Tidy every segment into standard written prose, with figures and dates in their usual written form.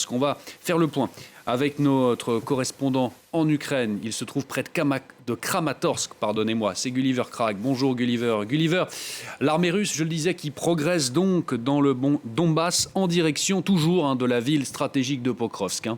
Kramatorsk. On va faire le point avec notre correspondant en Ukraine. Il se trouve près de Kramatorsk, pardonnez-moi. C'est Gulliver Krag. Bonjour Gulliver. Gulliver, l'armée russe, je le disais, qui progresse donc dans le Donbass en direction toujours de la ville stratégique de Pokrovsk.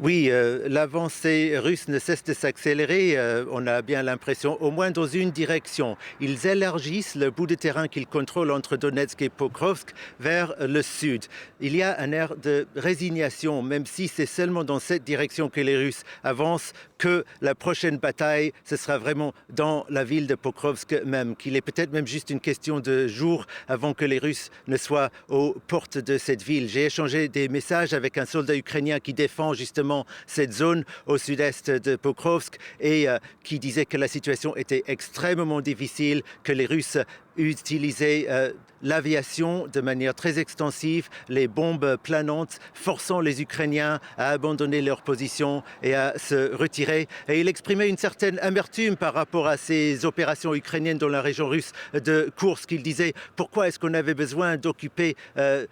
Oui, l'avancée russe ne cesse de s'accélérer. On a bien l'impression, au moins dans une direction. Ils élargissent le bout de terrain qu'ils contrôlent entre Donetsk et Pokrovsk vers le sud. Il y a un air de résignation, même si c'est seulement dans cette direction que les Russes avancent, que la prochaine bataille, ce sera vraiment dans la ville de Pokrovsk même, qu'il est peut-être même juste une question de jours avant que les Russes ne soient aux portes de cette ville. J'ai échangé des messages avec un soldat ukrainien qui défend justement cette zone au sud-est de Pokrovsk et qui disait que la situation était extrêmement difficile, que les Russes utilisaient l'aviation de manière très extensive, les bombes planantes, forçant les Ukrainiens à abandonner leur position et à se retirer. Et il exprimait une certaine amertume par rapport à ces opérations ukrainiennes dans la région russe de Koursk. Il disait pourquoi est-ce qu'on avait besoin d'occuper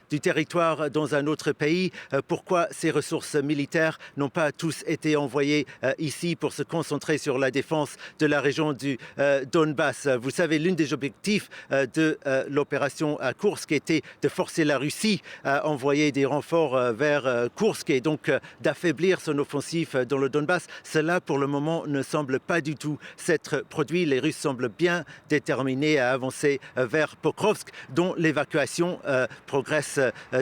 du territoire dans un autre pays, pourquoi ces ressources militaires n'ont pas tous été envoyées ici pour se concentrer sur la défense de la région du Donbass. Vous savez, l'un des objectifs de l'opération à Koursk était de forcer la Russie à envoyer des renforts vers Koursk et donc d'affaiblir son offensive dans le Donbass. Cela, pour le moment, ne semble pas du tout s'être produit. Les Russes semblent bien déterminés à avancer vers Pokrovsk, dont l'évacuation progresse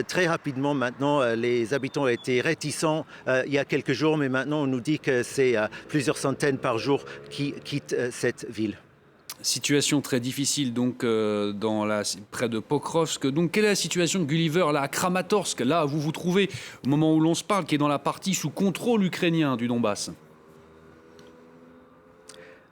très rapidement. Maintenant, les habitants étaient réticents il y a quelques jours, mais maintenant on nous dit que c'est plusieurs centaines par jour qui quittent cette ville. Situation très difficile donc près de Pokrovsk. Donc quelle est la situation de Gulliver là à Kramatorsk? Là vous vous trouvez au moment où l'on se parle, qui est dans la partie sous contrôle ukrainien du Donbass.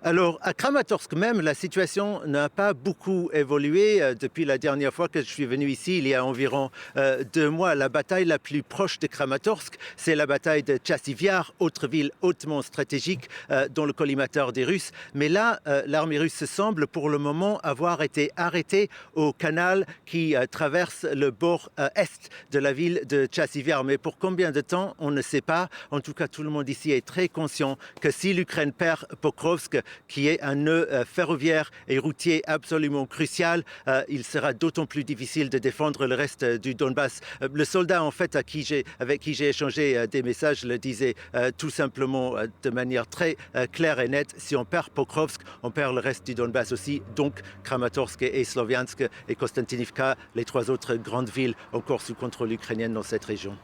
Alors, à Kramatorsk même, la situation n'a pas beaucoup évolué depuis la dernière fois que je suis venu ici, il y a environ 2 mois. La bataille la plus proche de Kramatorsk, c'est la bataille de Tchassivyar, autre ville hautement stratégique dans le collimateur des Russes. Mais là, l'armée russe semble pour le moment avoir été arrêtée au canal qui traverse le bord est de la ville de Tchassivyar. Mais pour combien de temps, on ne sait pas. En tout cas, tout le monde ici est très conscient que si l'Ukraine perd Pokrovsk, qui est un nœud ferroviaire et routier absolument crucial, il sera d'autant plus difficile de défendre le reste du Donbass. Le soldat, en fait, avec qui j'ai échangé des messages, le disait tout simplement de manière très claire et nette: si on perd Pokrovsk, on perd le reste du Donbass aussi, donc Kramatorsk et Sloviansk et Konstantinivka, les 3 autres grandes villes encore sous contrôle ukrainien dans cette région.